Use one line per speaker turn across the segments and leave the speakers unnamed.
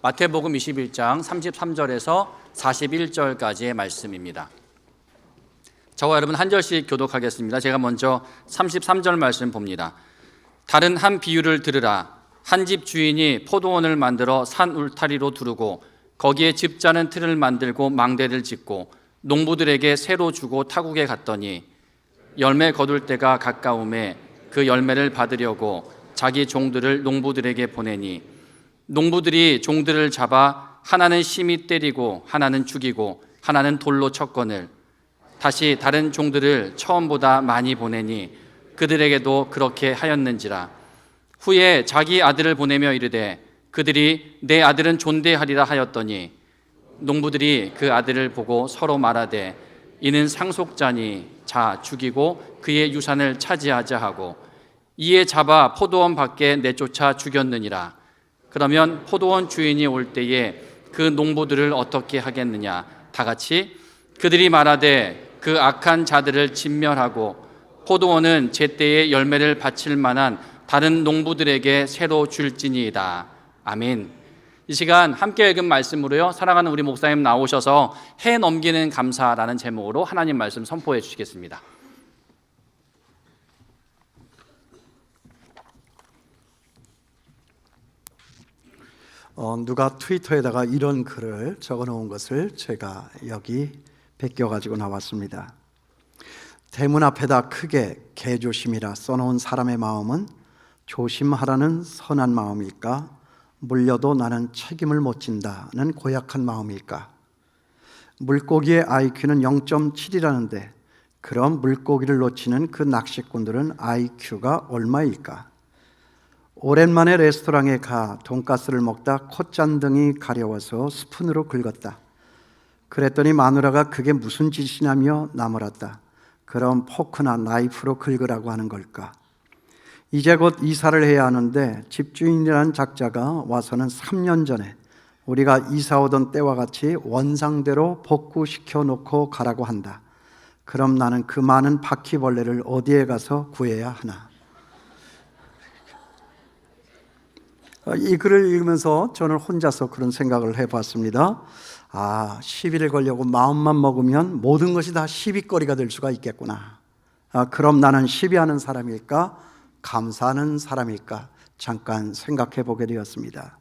마태복음 21장 33절에서 41절까지의 말씀입니다. 저와 여러분 한 절씩 교독하겠습니다. 제가 먼저 33절 말씀 봅니다. 다른 한 비유를 들으라. 한 집 주인이 포도원을 만들어 산 울타리로 두르고 거기에 집 자는 틀을 만들고 망대를 짓고 농부들에게 새로 주고 타국에 갔더니 열매 거둘 때가 가까움에 그 열매를 받으려고 자기 종들을 농부들에게 보내니 농부들이 종들을 잡아 하나는 심히 때리고 하나는 죽이고 하나는 돌로 쳤거늘 다시 다른 종들을 처음보다 많이 보내니 그들에게도 그렇게 하였는지라. 후에 자기 아들을 보내며 이르되 그들이 내 아들은 존대하리라 하였더니 농부들이 그 아들을 보고 서로 말하되 이는 상속자니 자 죽이고 그의 유산을 차지하자 하고 이에 잡아 포도원 밖에 내쫓아 죽였느니라. 그러면 포도원 주인이 올 때에 그 농부들을 어떻게 하겠느냐? 다 같이 그들이 말하되 그 악한 자들을 진멸하고 포도원은 제때에 열매를 바칠 만한 다른 농부들에게 새로 줄지니이다. 아멘. 이 시간 함께 읽은 말씀으로요, 사랑하는 우리 목사님 나오셔서 해 넘기는 감사라는 제목으로 하나님 말씀 선포해 주시겠습니다.
누가 트위터에다가 이런 글을 적어놓은 것을 제가 여기 베껴가지고 나왔습니다. 대문 앞에다 크게 개조심이라 써놓은 사람의 마음은 조심하라는 선한 마음일까? 물려도 나는 책임을 못 진다는 고약한 마음일까? 물고기의 IQ는 0.7이라는데 그럼 물고기를 놓치는 그 낚시꾼들은 IQ가 얼마일까? 오랜만에 레스토랑에 가 돈가스를 먹다 콧잔등이 가려워서 스푼으로 긁었다. 그랬더니 마누라가 그게 무슨 짓이냐며 나무랐다. 그럼 포크나 나이프로 긁으라고 하는 걸까? 이제 곧 이사를 해야 하는데 집주인이라는 작자가 와서는 3년 전에 우리가 이사 오던 때와 같이 원상대로 복구시켜 놓고 가라고 한다. 그럼 나는 그 많은 바퀴벌레를 어디에 가서 구해야 하나? 이 글을 읽으면서 저는 혼자서 그런 생각을 해봤습니다. 시비를 걸려고 마음만 먹으면 모든 것이 다 시비거리가 될 수가 있겠구나. 그럼 나는 시비하는 사람일까? 감사하는 사람일까? 잠깐 생각해 보게 되었습니다.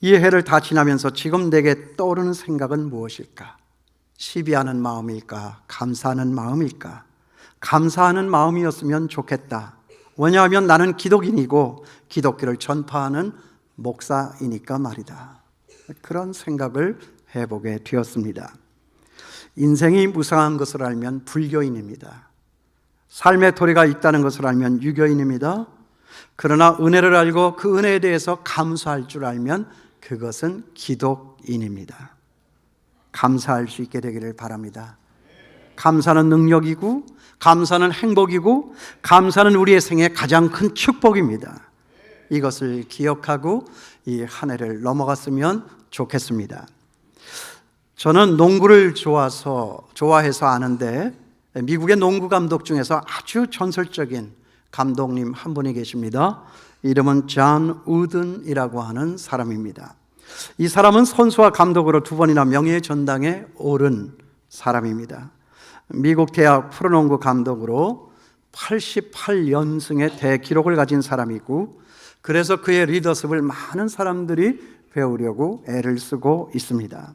이 해를 다 지나면서 지금 내게 떠오르는 생각은 무엇일까? 시비하는 마음일까? 감사하는 마음일까? 감사하는 마음이었으면 좋겠다. 왜냐하면 나는 기독인이고 기독교를 전파하는 목사이니까 말이다. 그런 생각을 해보게 되었습니다. 인생이 무상한 것을 알면 불교인입니다. 삶의 도리가 있다는 것을 알면 유교인입니다. 그러나 은혜를 알고 그 은혜에 대해서 감사할 줄 알면 그것은 기독인입니다. 감사할 수 있게 되기를 바랍니다. 감사는 능력이고 감사는 행복이고 감사는 우리의 생애 가장 큰 축복입니다. 이것을 기억하고 이 한 해를 넘어갔으면 좋겠습니다. 저는 농구를 좋아해서 아는데 미국의 농구 감독 중에서 아주 전설적인 감독님 한 분이 계십니다. 이름은 존 우든이라고 하는 사람입니다. 이 사람은 선수와 감독으로 2번이나 명예의 전당에 오른 사람입니다. 미국 대학 프로농구 감독으로 88연승의 대기록을 가진 사람이고 그래서 그의 리더십을 많은 사람들이 배우려고 애를 쓰고 있습니다.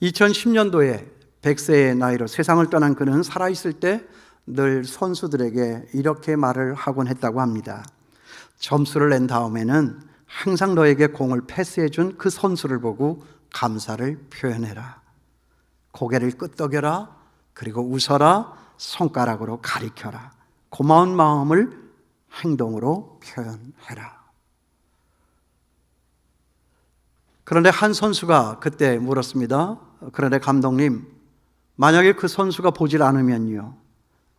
2010년도에 100세의 나이로 세상을 떠난 그는 살아있을 때 늘 선수들에게 이렇게 말을 하곤 했다고 합니다. 점수를 낸 다음에는 항상 너에게 공을 패스해 준 그 선수를 보고 감사를 표현해라. 고개를 끄덕여라. 그리고 웃어라. 손가락으로 가리켜라. 고마운 마음을 행동으로 표현해라. 그런데 한 선수가 그때 물었습니다. 그런데 감독님, 만약에 그 선수가 보질 않으면요?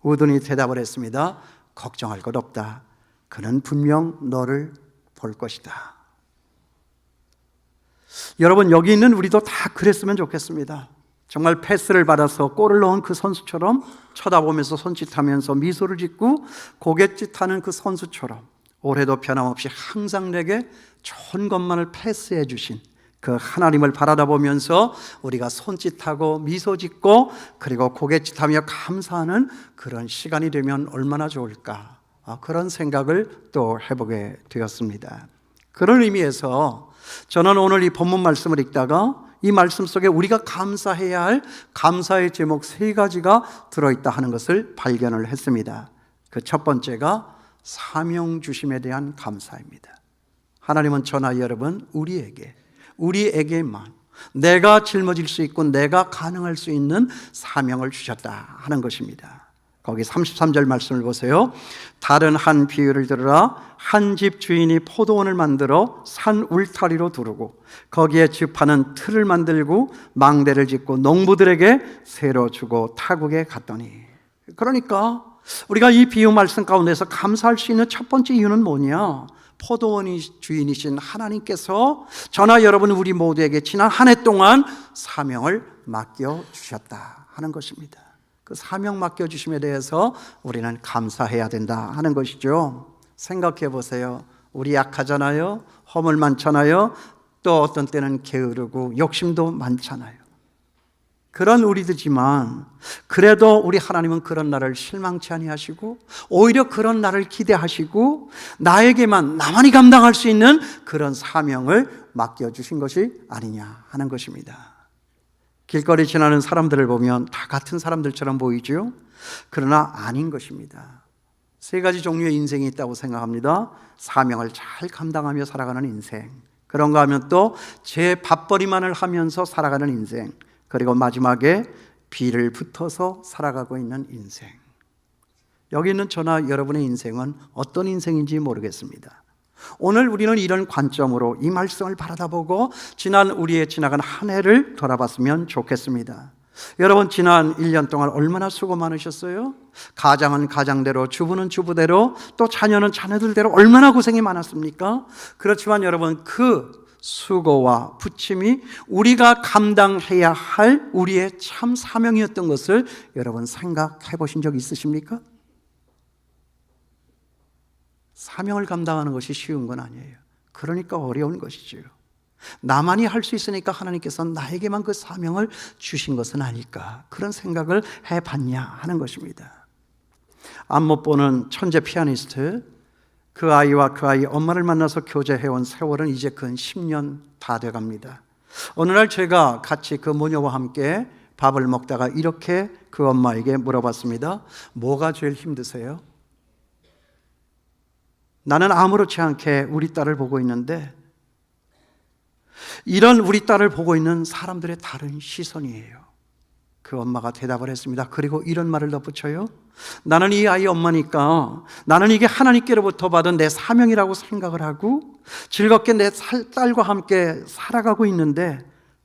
우든이 대답을 했습니다. 걱정할 것 없다. 그는 분명 너를 볼 것이다. 여러분, 여기 있는 우리도 다 그랬으면 좋겠습니다. 정말 패스를 받아서 골을 넣은 그 선수처럼 쳐다보면서 손짓하면서 미소를 짓고 고갯짓하는 그 선수처럼 올해도 변함없이 항상 내게 좋은 것만을 패스해 주신 그 하나님을 바라다 보면서 우리가 손짓하고 미소 짓고 그리고 고갯짓하며 감사하는 그런 시간이 되면 얼마나 좋을까, 그런 생각을 또 해보게 되었습니다. 그런 의미에서 저는 오늘 이 본문 말씀을 읽다가 이 말씀 속에 우리가 감사해야 할 감사의 제목 3가지가 들어있다 하는 것을 발견을 했습니다. 그 첫 번째가 사명 주심에 대한 감사입니다. 하나님은 저나 여러분 우리에게만 내가 짊어질 수 있고 내가 가능할 수 있는 사명을 주셨다 하는 것입니다. 거기 33절 말씀을 보세요. 다른 한 비유를 들으라. 한 집 주인이 포도원을 만들어 산 울타리로 두르고 거기에 즙하는 틀을 만들고 망대를 짓고 농부들에게 새로 주고 타국에 갔더니, 그러니까 우리가 이 비유 말씀 가운데서 감사할 수 있는 첫 번째 이유는 뭐냐? 포도원이 주인이신 하나님께서 저나 여러분 우리 모두에게 지난 한 해 동안 사명을 맡겨주셨다 하는 것입니다. 그 사명 맡겨주심에 대해서 우리는 감사해야 된다 하는 것이죠. 생각해 보세요. 우리 약하잖아요. 허물 많잖아요. 또 어떤 때는 게으르고 욕심도 많잖아요. 그런 우리들이지만 그래도 우리 하나님은 그런 나를 실망치 아니하시고 오히려 그런 나를 기대하시고 나만이 감당할 수 있는 그런 사명을 맡겨주신 것이 아니냐 하는 것입니다. 길거리 지나는 사람들을 보면 다 같은 사람들처럼 보이죠. 그러나 아닌 것입니다. 3가지 종류의 인생이 있다고 생각합니다. 사명을 잘 감당하며 살아가는 인생, 그런가 하면 또 제 밥벌이만을 하면서 살아가는 인생, 그리고 마지막에 비를 붙어서 살아가고 있는 인생. 여기 있는 저나 여러분의 인생은 어떤 인생인지 모르겠습니다. 오늘 우리는 이런 관점으로 이 말씀을 바라다보고 우리의 지나간 한 해를 돌아봤으면 좋겠습니다. 여러분, 지난 1년 동안 얼마나 수고 많으셨어요? 가장은 가장대로, 주부는 주부대로, 또 자녀는 자녀들대로 얼마나 고생이 많았습니까? 그렇지만 여러분, 그 수고와 부침이 우리가 감당해야 할 우리의 참 사명이었던 것을 여러분 생각해 보신 적 있으십니까? 사명을 감당하는 것이 쉬운 건 아니에요. 그러니까 어려운 것이죠. 나만이 할 수 있으니까 하나님께서 나에게만 그 사명을 주신 것은 아닐까, 그런 생각을 해봤냐 하는 것입니다. 앞 못 보는 천재 피아니스트, 그 아이와 그 아이 엄마를 만나서 교제해온 세월은 이제 근 10년 다 돼갑니다. 어느 날 제가 같이 그 모녀와 함께 밥을 먹다가 이렇게 그 엄마에게 물어봤습니다. 뭐가 제일 힘드세요? 나는 아무렇지 않게 우리 딸을 보고 있는데 이런 우리 딸을 보고 있는 사람들의 다른 시선이에요. 그 엄마가 대답을 했습니다. 그리고 이런 말을 덧붙여요. 나는 이 아이 엄마니까 나는 이게 하나님께로부터 받은 내 사명이라고 생각을 하고 즐겁게 내 딸과 함께 살아가고 있는데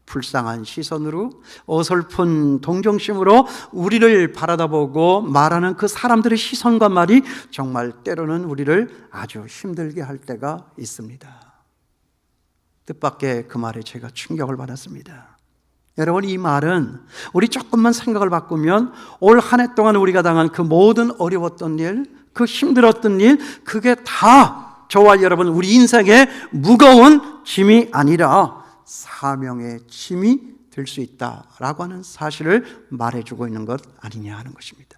불쌍한 시선으로, 어설픈 동정심으로 우리를 바라다보고 말하는 그 사람들의 시선과 말이 정말 때로는 우리를 아주 힘들게 할 때가 있습니다. 뜻밖의 그 말에 제가 충격을 받았습니다. 여러분, 이 말은 우리 조금만 생각을 바꾸면 올 한 해 동안 우리가 당한 그 모든 어려웠던 일, 그 힘들었던 일, 그게 다 저와 여러분 우리 인생의 무거운 짐이 아니라 사명의 짐이 될 수 있다라고 하는 사실을 말해주고 있는 것 아니냐 하는 것입니다.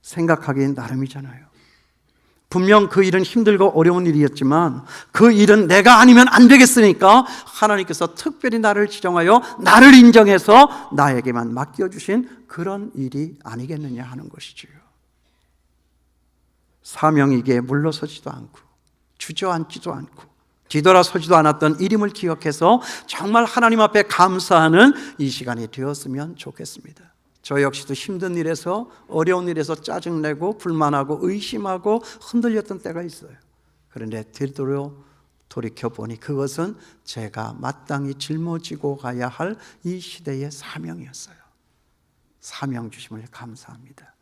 생각하기엔 나름이잖아요. 분명 그 일은 힘들고 어려운 일이었지만 그 일은 내가 아니면 안 되겠으니까 하나님께서 특별히 나를 지정하여 나를 인정해서 나에게만 맡겨주신 그런 일이 아니겠느냐 하는 것이지요. 사명이기에 물러서지도 않고 주저앉지도 않고 뒤돌아서지도 않았던 이름을 기억해서 정말 하나님 앞에 감사하는 이 시간이 되었으면 좋겠습니다. 저 역시도 힘든 일에서, 어려운 일에서 짜증내고 불만하고 의심하고 흔들렸던 때가 있어요. 그런데 돌이켜보니 그것은 제가 마땅히 짊어지고 가야 할 이 시대의 사명이었어요. 사명 주심을 감사합니다.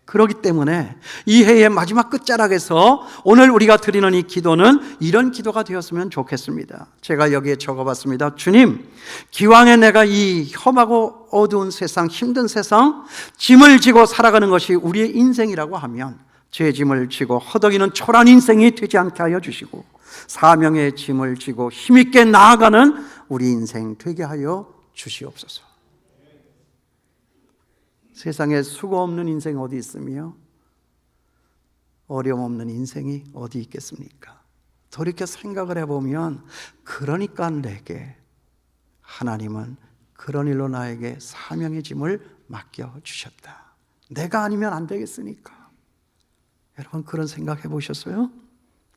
그렇기 때문에 이 해의 마지막 끝자락에서 오늘 우리가 드리는 이 기도는 이런 기도가 되었으면 좋겠습니다. 제가 여기에 적어봤습니다. 주님, 기왕에 내가 이 험하고 어두운 세상, 힘든 세상, 짐을 지고 살아가는 것이 우리의 인생이라고 하면 죄 짐을 지고 허덕이는 초라한 인생이 되지 않게 하여 주시고 사명의 짐을 지고 힘있게 나아가는 우리 인생 되게 하여 주시옵소서. 세상에 수고 없는 인생 어디 있으며 어려움 없는 인생이 어디 있겠습니까? 돌이켜 생각을 해보면 그러니까 내게 하나님은 그런 일로 나에게 사명의 짐을 맡겨주셨다. 내가 아니면 안 되겠으니까. 여러분 그런 생각 해보셨어요?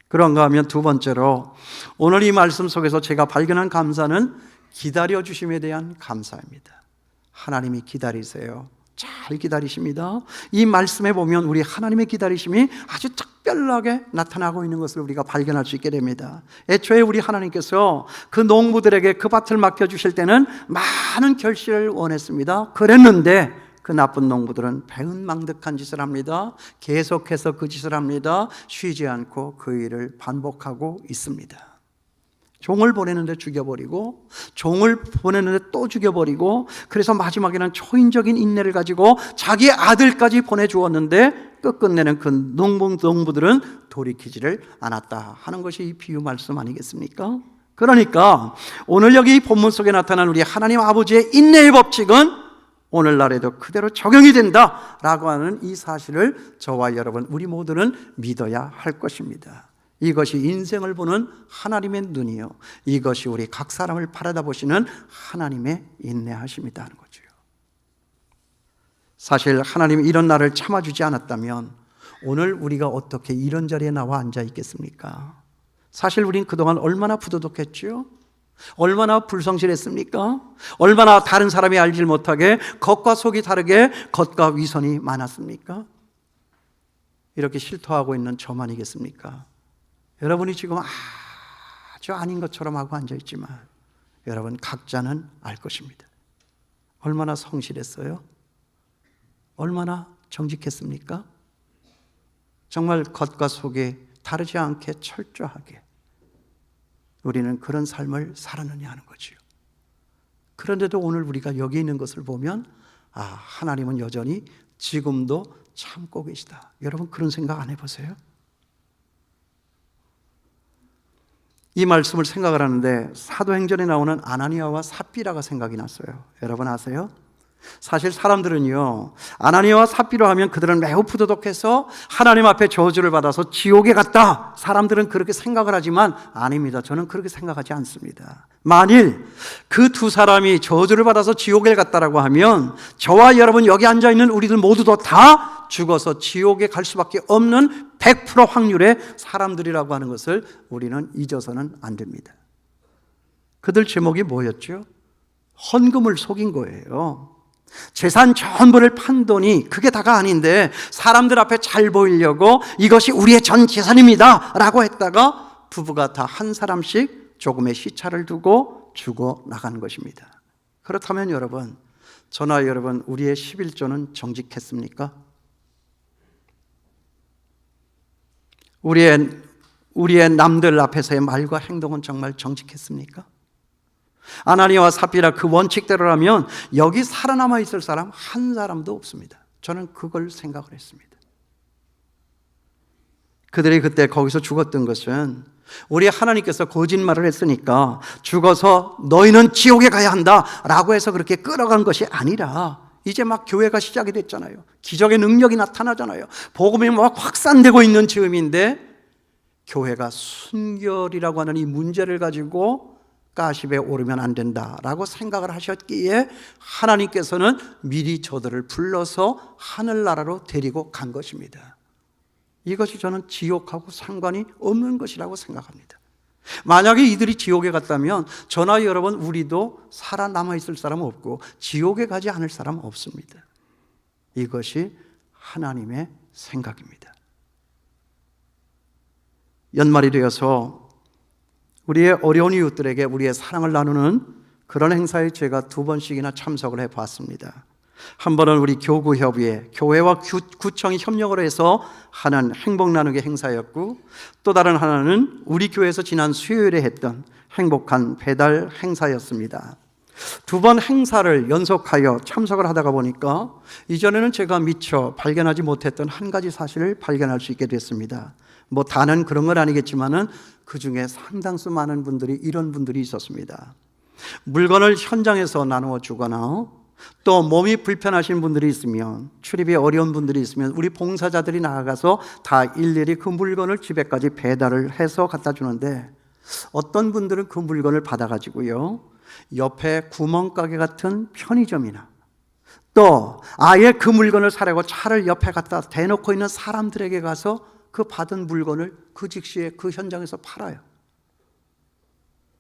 그런가 하면 두 번째로 오늘 이 말씀 속에서 제가 발견한 감사는 기다려주심에 대한 감사입니다. 하나님이 기다리세요. 잘 기다리십니다. 이 말씀에 보면 우리 하나님의 기다리심이 아주 특별하게 나타나고 있는 것을 우리가 발견할 수 있게 됩니다. 애초에 우리 하나님께서 그 농부들에게 그 밭을 맡겨주실 때는 많은 결실을 원했습니다. 그랬는데 그 나쁜 농부들은 배은망덕한 짓을 합니다. 계속해서 그 짓을 합니다. 쉬지 않고 그 일을 반복하고 있습니다. 종을 보내는데 죽여버리고 종을 보내는데 또 죽여버리고 그래서 마지막에는 초인적인 인내를 가지고 자기 아들까지 보내주었는데 끝끝내는 그 농부들은 돌이키지를 않았다 하는 것이 이 비유 말씀 아니겠습니까? 그러니까 오늘 여기 본문 속에 나타난 우리 하나님 아버지의 인내의 법칙은 오늘날에도 그대로 적용이 된다라고 하는 이 사실을 저와 여러분 우리 모두는 믿어야 할 것입니다. 이것이 인생을 보는 하나님의 눈이요, 이것이 우리 각 사람을 바라다 보시는 하나님의 인내하심이다 하는 거죠. 사실 하나님이 이런 나를 참아주지 않았다면 오늘 우리가 어떻게 이런 자리에 나와 앉아 있겠습니까? 사실 우린 그동안 얼마나 부도덕했죠? 얼마나 불성실했습니까? 얼마나 다른 사람이 알지 못하게 겉과 속이 다르게 겉과 위선이 많았습니까? 이렇게 실토하고 있는 저만이겠습니까? 여러분이 지금 아주 아닌 것처럼 하고 앉아있지만 여러분 각자는 알 것입니다. 얼마나 성실했어요? 얼마나 정직했습니까? 정말 겉과 속이 다르지 않게 철저하게 우리는 그런 삶을 살았느냐 하는 거지요. 그런데도 오늘 우리가 여기 있는 것을 보면 하나님은 여전히 지금도 참고 계시다. 여러분 그런 생각 안 해보세요? 이 말씀을 생각을 하는데 사도행전에 나오는 아나니아와 삽비라가 생각이 났어요. 여러분 아세요? 사실 사람들은요, 아나니아와 삽비라 하면 그들은 매우 부도덕해서 하나님 앞에 저주를 받아서 지옥에 갔다, 사람들은 그렇게 생각을 하지만 아닙니다. 저는 그렇게 생각하지 않습니다. 만일 그 두 사람이 저주를 받아서 지옥에 갔다라고 하면 저와 여러분 여기 앉아있는 우리들 모두도 다 죽어서 지옥에 갈 수밖에 없는 100% 확률의 사람들이라고 하는 것을 우리는 잊어서는 안 됩니다. 그들 제목이 뭐였죠? 헌금을 속인 거예요. 재산 전부를 판돈이 그게 다가 아닌데 사람들 앞에 잘 보이려고 이것이 우리의 전 재산입니다 라고 했다가 부부가 다 한 사람씩 조금의 시차를 두고 주고 나가는 것입니다. 그렇다면 여러분, 저나 여러분 우리의 11조는 정직했습니까? 우리의 남들 앞에서의 말과 행동은 정말 정직했습니까? 아나니아와 삽비라 그 원칙대로라면 여기 살아남아 있을 사람 한 사람도 없습니다. 저는 그걸 생각을 했습니다. 그들이 그때 거기서 죽었던 것은 우리 하나님께서 거짓말을 했으니까 죽어서 너희는 지옥에 가야 한다라고 해서 그렇게 끌어간 것이 아니라 이제 막 교회가 시작이 됐잖아요. 기적의 능력이 나타나잖아요. 복음이 막 확산되고 있는 즈음인데 교회가 순결이라고 하는 이 문제를 가지고 가십에 오르면 안 된다라고 생각을 하셨기에 하나님께서는 미리 저들을 불러서 하늘나라로 데리고 간 것입니다. 이것이 저는 지옥하고 상관이 없는 것이라고 생각합니다. 만약에 이들이 지옥에 갔다면 저나 여러분 우리도 살아남아 있을 사람은 없고 지옥에 가지 않을 사람은 없습니다. 이것이 하나님의 생각입니다. 연말이 되어서 우리의 어려운 이웃들에게 우리의 사랑을 나누는 그런 행사에 제가 2번씩이나 참석을 해봤습니다. 한 번은 우리 교구협의회, 교회와 구청이 협력을 해서 하는 행복 나누기 행사였고, 또 다른 하나는 우리 교회에서 지난 수요일에 했던 행복한 배달 행사였습니다. 두 번 행사를 연속하여 참석을 하다가 보니까 이전에는 제가 미처 발견하지 못했던 한 가지 사실을 발견할 수 있게 됐습니다. 뭐 다는 그런 건 아니겠지만은 그 중에 상당수 많은 분들이 이런 분들이 있었습니다. 물건을 현장에서 나누어 주거나 또 몸이 불편하신 분들이 있으면, 출입이 어려운 분들이 있으면 우리 봉사자들이 나아가서 다 일일이 그 물건을 집에까지 배달을 해서 갖다 주는데, 어떤 분들은 그 물건을 받아가지고요 옆에 구멍가게 같은 편의점이나 또 아예 그 물건을 사려고 차를 옆에 갖다 대놓고 있는 사람들에게 가서 그 받은 물건을 그 즉시에 그 현장에서 팔아요.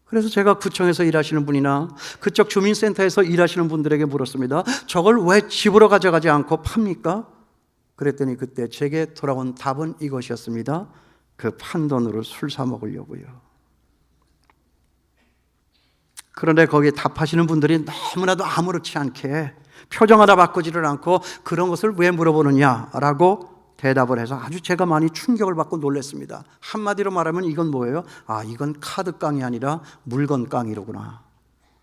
그래서 제가 구청에서 일하시는 분이나 그쪽 주민센터에서 일하시는 분들에게 물었습니다. 저걸 왜 집으로 가져가지 않고 팝니까? 그랬더니 그때 제게 돌아온 답은 이것이었습니다. 그 판돈으로 술 사 먹으려고요. 그런데 거기에 답하시는 분들이 너무나도 아무렇지 않게 표정 하나 바꾸지를 않고 그런 것을 왜 물어보느냐라고 대답을 해서 아주 제가 많이 충격을 받고 놀랐습니다. 한마디로 말하면 이건 뭐예요? 아, 이건 카드깡이 아니라 물건깡이로구나.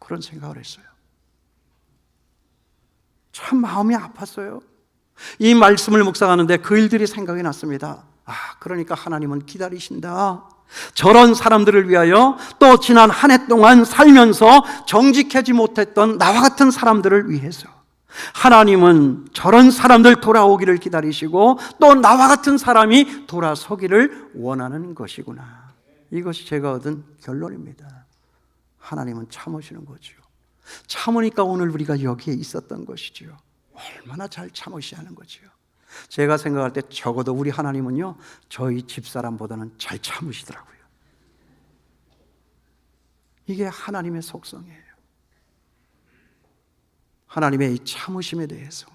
그런 생각을 했어요. 참 마음이 아팠어요. 이 말씀을 묵상하는데 그 일들이 생각이 났습니다. 아, 그러니까 하나님은 기다리신다. 저런 사람들을 위하여, 또 지난 한 해 동안 살면서 정직하지 못했던 나와 같은 사람들을 위해서 하나님은 저런 사람들 돌아오기를 기다리시고 또 나와 같은 사람이 돌아서기를 원하는 것이구나. 이것이 제가 얻은 결론입니다. 하나님은 참으시는 거죠. 참으니까 오늘 우리가 여기에 있었던 것이죠. 얼마나 잘 참으시는 거죠. 제가 생각할 때 적어도 우리 하나님은요 저희 집사람보다는 잘 참으시더라고요. 이게 하나님의 속성이에요. 하나님의 이 참으심에 대해서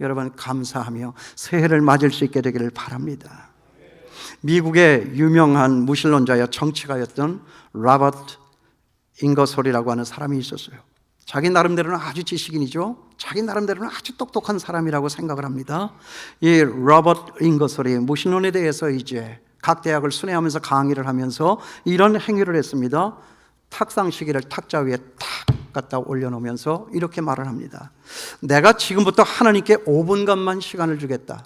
여러분 감사하며 새해를 맞을 수 있게 되기를 바랍니다. 미국의 유명한 무신론자여 정치가였던 로버트 잉거솔이라고 하는 사람이 있었어요. 자기 나름대로는 아주 지식인이죠. 자기 나름대로는 아주 똑똑한 사람이라고 생각을 합니다. 이 로버트 잉거솔이 무신론에 대해서 이제 각 대학을 순회하면서 강의를 하면서 이런 행위를 했습니다. 탁상 시계를 탁자 위에 탁 갖다 올려놓으면서 이렇게 말을 합니다. 내가 지금부터 하나님께 5분간만 시간을 주겠다.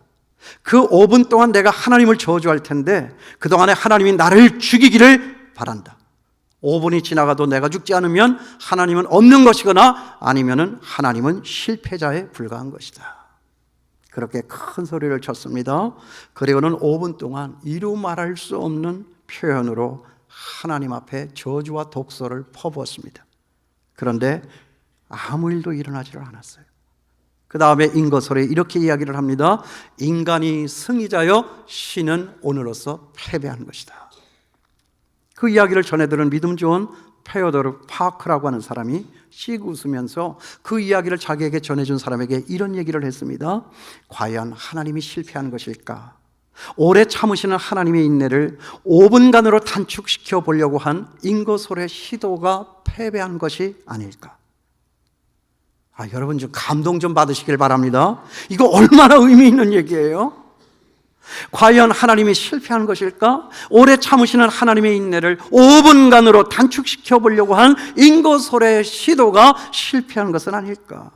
그 5분 동안 내가 하나님을 저주할 텐데 그동안에 하나님이 나를 죽이기를 바란다. 5분이 지나가도 내가 죽지 않으면 하나님은 없는 것이거나 아니면 하나님은 실패자에 불과한 것이다. 그렇게 큰 소리를 쳤습니다. 그리고는 5분 동안 이루 말할 수 없는 표현으로 하나님 앞에 저주와 독소를 퍼부었습니다. 그런데 아무 일도 일어나지를 않았어요. 그 다음에 잉거솔이 이렇게 이야기를 합니다. 인간이 승리자여 신은 오늘로서 패배한 것이다. 그 이야기를 전해들은 믿음 좋은 페오도르 파크라고 하는 사람이 씩 웃으면서 그 이야기를 자기에게 전해준 사람에게 이런 얘기를 했습니다. 과연 하나님이 실패한 것일까? 오래 참으시는 하나님의 인내를 5분간으로 단축시켜 보려고 한 잉거솔의 시도가 패배한 것이 아닐까? 여러분 좀 감동 좀 받으시길 바랍니다. 이거 얼마나 의미 있는 얘기예요? 과연 하나님이 실패한 것일까? 오래 참으시는 하나님의 인내를 5분간으로 단축시켜 보려고 한 잉거솔의 시도가 실패한 것은 아닐까?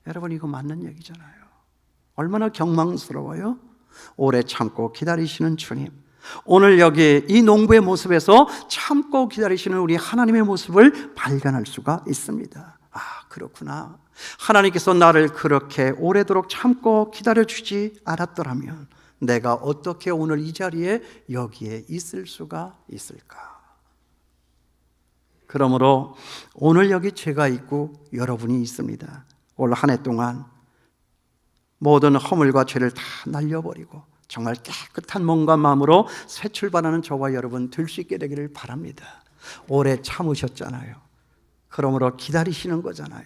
여러분 이거 맞는 얘기잖아요. 얼마나 경망스러워요? 오래 참고 기다리시는 주님, 오늘 여기 이 농부의 모습에서 참고 기다리시는 우리 하나님의 모습을 발견할 수가 있습니다. 아, 그렇구나. 하나님께서 나를 그렇게 오래도록 참고 기다려주지 않았더라면 내가 어떻게 오늘 이 자리에 여기에 있을 수가 있을까? 그러므로 오늘 여기 제가 있고 여러분이 있습니다. 올 한 해 동안 모든 허물과 죄를 다 날려버리고 정말 깨끗한 몸과 마음으로 새 출발하는 저와 여러분 될 수 있게 되기를 바랍니다. 오래 참으셨잖아요. 그러므로 기다리시는 거잖아요.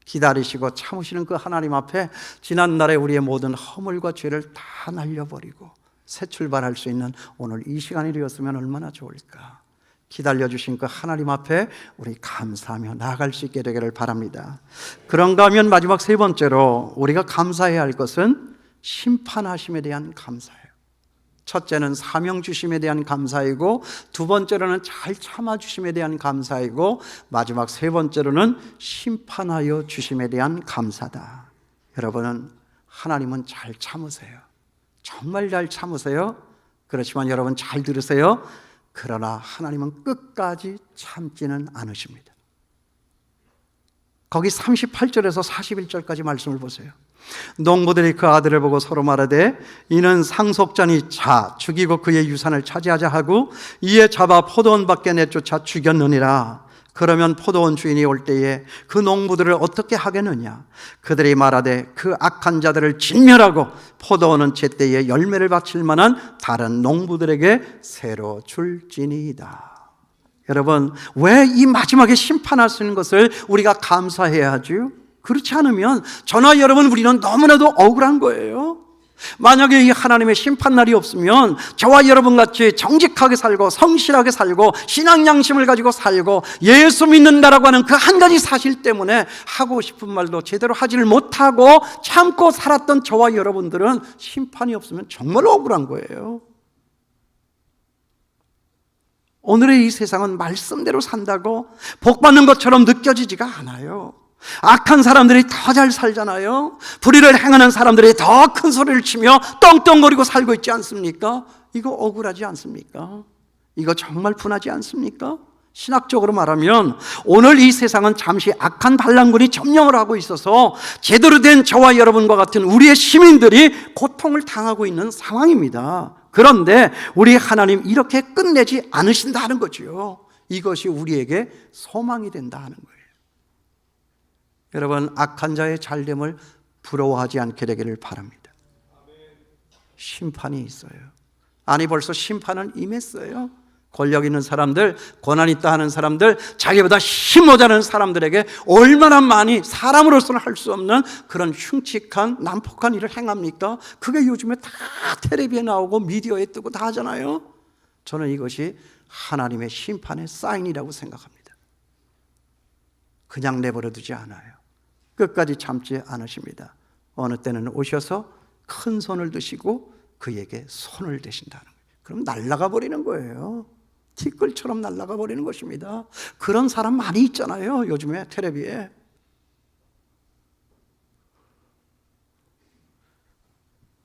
기다리시고 참으시는 그 하나님 앞에 지난날에 우리의 모든 허물과 죄를 다 날려버리고 새 출발할 수 있는 오늘 이 시간이 되었으면 얼마나 좋을까. 기다려주신 그 하나님 앞에 우리 감사하며 나아갈 수 있게 되기를 바랍니다. 그런가 하면 마지막 세 번째로 우리가 감사해야 할 것은 심판하심에 대한 감사예요. 첫째는 사명 주심에 대한 감사이고, 두 번째로는 잘 참아 주심에 대한 감사이고, 마지막 세 번째로는 심판하여 주심에 대한 감사다. 여러분은 하나님은 잘 참으세요. 정말 잘 참으세요. 그렇지만 여러분 잘 들으세요. 그러나 하나님은 끝까지 참지는 않으십니다. 거기 38절에서 41절까지 말씀을 보세요. 농부들이 그 아들을 보고 서로 말하되 이는 상속자니 자 죽이고 그의 유산을 차지하자 하고 이에 잡아 포도원 밖에 내쫓아 죽였느니라. 그러면 포도원 주인이 올 때에 그 농부들을 어떻게 하겠느냐? 그들이 말하되 그 악한 자들을 진멸하고 포도원은 제때에 열매를 바칠 만한 다른 농부들에게 새로 줄지니이다. 여러분, 왜 이 마지막에 심판할 수 있는 것을 우리가 감사해야 하죠? 그렇지 않으면 저나 여러분 우리는 너무나도 억울한 거예요. 만약에 이 하나님의 심판날이 없으면 저와 여러분같이 정직하게 살고 성실하게 살고 신앙 양심을 가지고 살고 예수 믿는다라고 하는 그 한 가지 사실 때문에 하고 싶은 말도 제대로 하지를 못하고 참고 살았던 저와 여러분들은 심판이 없으면 정말 억울한 거예요. 오늘의 이 세상은 말씀대로 산다고 복 받는 것처럼 느껴지지가 않아요. 악한 사람들이 더 잘 살잖아요. 불의를 행하는 사람들이 더 큰 소리를 치며 떵떵거리고 살고 있지 않습니까? 이거 억울하지 않습니까? 이거 정말 분하지 않습니까? 신학적으로 말하면 오늘 이 세상은 잠시 악한 반란군이 점령을 하고 있어서 제대로 된 저와 여러분과 같은 우리의 시민들이 고통을 당하고 있는 상황입니다. 그런데 우리 하나님 이렇게 끝내지 않으신다는 거죠. 이것이 우리에게 소망이 된다 하는 거예요. 여러분, 악한 자의 잘됨을 부러워하지 않게 되기를 바랍니다. 심판이 있어요. 아니, 벌써 심판은 임했어요. 권력 있는 사람들, 권한 있다 하는 사람들, 자기보다 힘 모자라는 사람들에게 얼마나 많이 사람으로서는 할 수 없는 그런 흉측한 난폭한 일을 행합니까? 그게 요즘에 다 텔레비에 나오고 미디어에 뜨고 다 하잖아요. 저는 이것이 하나님의 심판의 사인이라고 생각합니다. 그냥 내버려 두지 않아요. 끝까지 참지 않으십니다. 어느 때는 오셔서 큰 손을 드시고 그에게 손을 대신다는 거예요. 그럼 날아가 버리는 거예요. 티끌처럼 날아가 버리는 것입니다. 그런 사람 많이 있잖아요. 요즘에 텔레비에.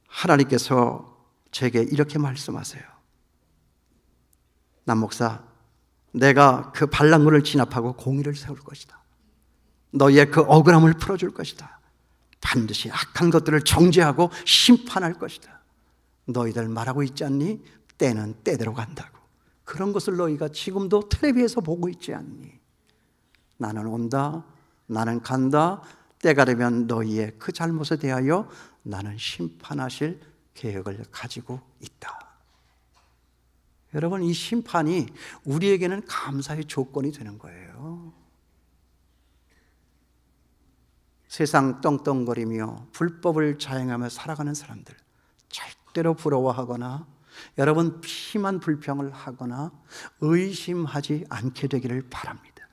하나님께서 제게 이렇게 말씀하세요. 남 목사, 내가 그 반란군을 진압하고 공의를 세울 것이다. 너희의 그 억울함을 풀어줄 것이다. 반드시 악한 것들을 정죄하고 심판할 것이다. 너희들 말하고 있지 않니? 때는 때대로 간다고. 그런 것을 너희가 지금도 텔레비에서 보고 있지 않니? 나는 온다, 나는 간다. 때가 되면 너희의 그 잘못에 대하여 나는 심판하실 계획을 가지고 있다. 여러분, 이 심판이 우리에게는 감사의 조건이 되는 거예요. 세상 떵떵거리며 불법을 자행하며 살아가는 사람들 절대로 부러워하거나 여러분 피만 불평을 하거나 의심하지 않게 되기를 바랍니다.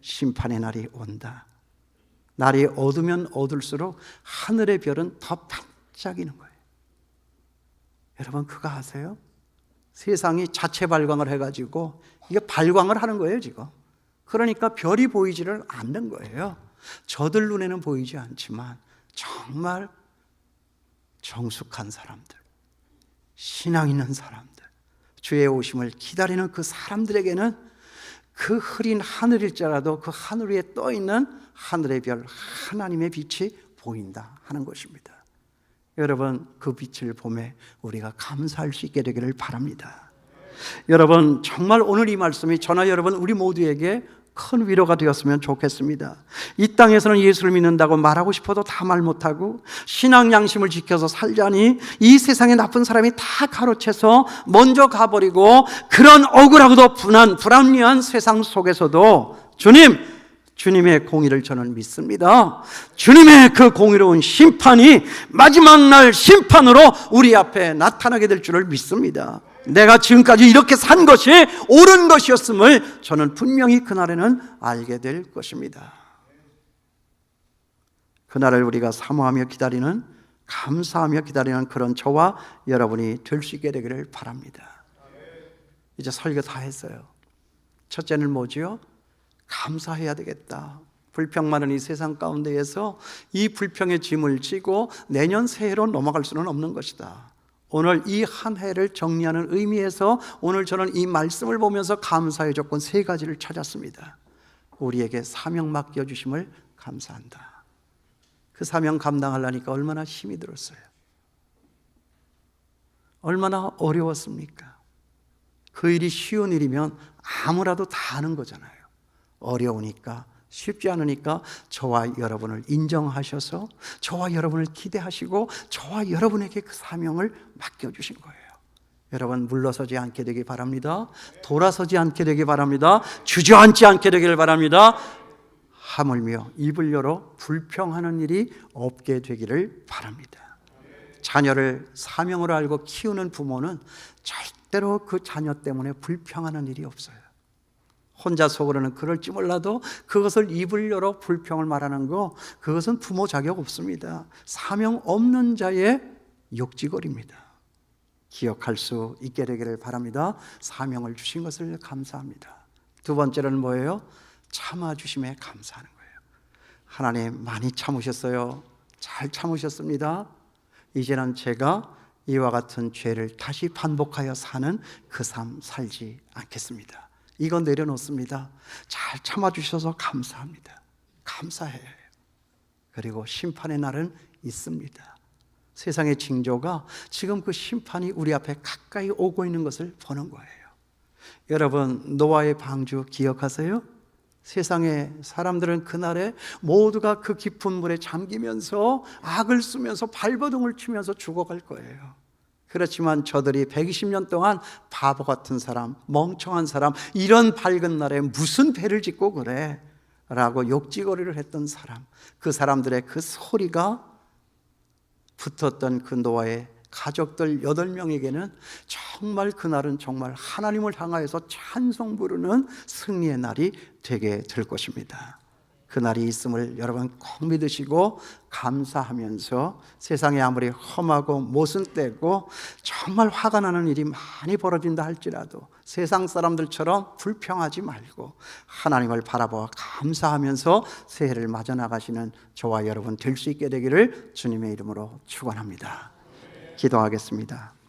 심판의 날이 온다. 날이 어두면 어둘수록 하늘의 별은 더 반짝이는 거예요. 여러분 그거 아세요? 세상이 자체 발광을 해가지고 이게 발광을 하는 거예요 지금. 그러니까 별이 보이지를 않는 거예요. 저들 눈에는 보이지 않지만 정말 정숙한 사람들, 신앙 있는 사람들, 주의 오심을 기다리는 그 사람들에게는 그 흐린 하늘일지라도 그 하늘 위에 떠있는 하늘의 별 하나님의 빛이 보인다 하는 것입니다. 여러분 그 빛을 보며 우리가 감사할 수 있게 되기를 바랍니다. 여러분 정말 오늘 이 말씀이 저나 여러분 우리 모두에게 큰 위로가 되었으면 좋겠습니다. 이 땅에서는 예수를 믿는다고 말하고 싶어도 다 말 못하고 신앙 양심을 지켜서 살자니 이 세상에 나쁜 사람이 다 가로채서 먼저 가버리고 그런 억울하고도 분한 불합리한 세상 속에서도 주님의 공의를 저는 믿습니다. 주님의 그 공의로운 심판이 마지막 날 심판으로 우리 앞에 나타나게 될 줄을 믿습니다. 내가 지금까지 이렇게 산 것이 옳은 것이었음을 저는 분명히 그날에는 알게 될 것입니다. 그날을 우리가 사모하며 기다리는 감사하며 기다리는 그런 저와 여러분이 될 수 있게 되기를 바랍니다. 이제 설교 다 했어요. 첫째는 뭐지요? 감사해야 되겠다. 불평 많은 이 세상 가운데에서 이 불평의 짐을 지고 내년 새해로 넘어갈 수는 없는 것이다. 오늘 이 한 해를 정리하는 의미에서 오늘 저는 이 말씀을 보면서 감사의 조건 세 가지를 찾았습니다. 우리에게 사명 맡겨주심을 감사한다. 그 사명 감당하려니까 얼마나 힘이 들었어요. 얼마나 어려웠습니까? 그 일이 쉬운 일이면 아무라도 다 하는 거잖아요. 어려우니까, 쉽지 않으니까 저와 여러분을 인정하셔서 저와 여러분을 기대하시고 저와 여러분에게 그 사명을 맡겨주신 거예요. 여러분 물러서지 않게 되기 바랍니다. 돌아서지 않게 되기 바랍니다. 주저앉지 않게 되기를 바랍니다. 하물며 입을 열어 불평하는 일이 없게 되기를 바랍니다. 자녀를 사명으로 알고 키우는 부모는 절대로 그 자녀 때문에 불평하는 일이 없어요. 혼자 속으로는 그럴지 몰라도 그것을 입을 열어 불평을 말하는 거, 그것은 부모 자격 없습니다. 사명 없는 자의 욕지거리입니다. 기억할 수 있게 되기를 바랍니다. 사명을 주신 것을 감사합니다. 두 번째는 뭐예요? 참아주심에 감사하는 거예요. 하나님 많이 참으셨어요. 잘 참으셨습니다. 이제는 제가 이와 같은 죄를 다시 반복하여 사는 그 삶 살지 않겠습니다. 이거 내려놓습니다. 잘 참아주셔서 감사합니다. 감사해요. 그리고 심판의 날은 있습니다. 세상의 징조가 지금 그 심판이 우리 앞에 가까이 오고 있는 것을 보는 거예요. 여러분 노아의 방주 기억하세요? 세상의 사람들은 그날에 모두가 그 깊은 물에 잠기면서 악을 쓰면서 발버둥을 치면서 죽어갈 거예요. 그렇지만 저들이 120년 동안 바보 같은 사람, 멍청한 사람, 이런 밝은 날에 무슨 배를 짓고 그래? 라고 욕지거리를 했던 사람, 그 사람들의 그 소리가 붙었던 그 노아의 가족들 8명에게는 정말 그날은 정말 하나님을 향하여서 찬송 부르는 승리의 날이 되게 될 것입니다. 그날이 있음을 여러분 꼭 믿으시고 감사하면서 세상에 아무리 험하고 모순되고 정말 화가 나는 일이 많이 벌어진다 할지라도 세상 사람들처럼 불평하지 말고 하나님을 바라보아 감사하면서 새해를 맞아 나가시는 저와 여러분 될 수 있게 되기를 주님의 이름으로 축원합니다. 기도하겠습니다.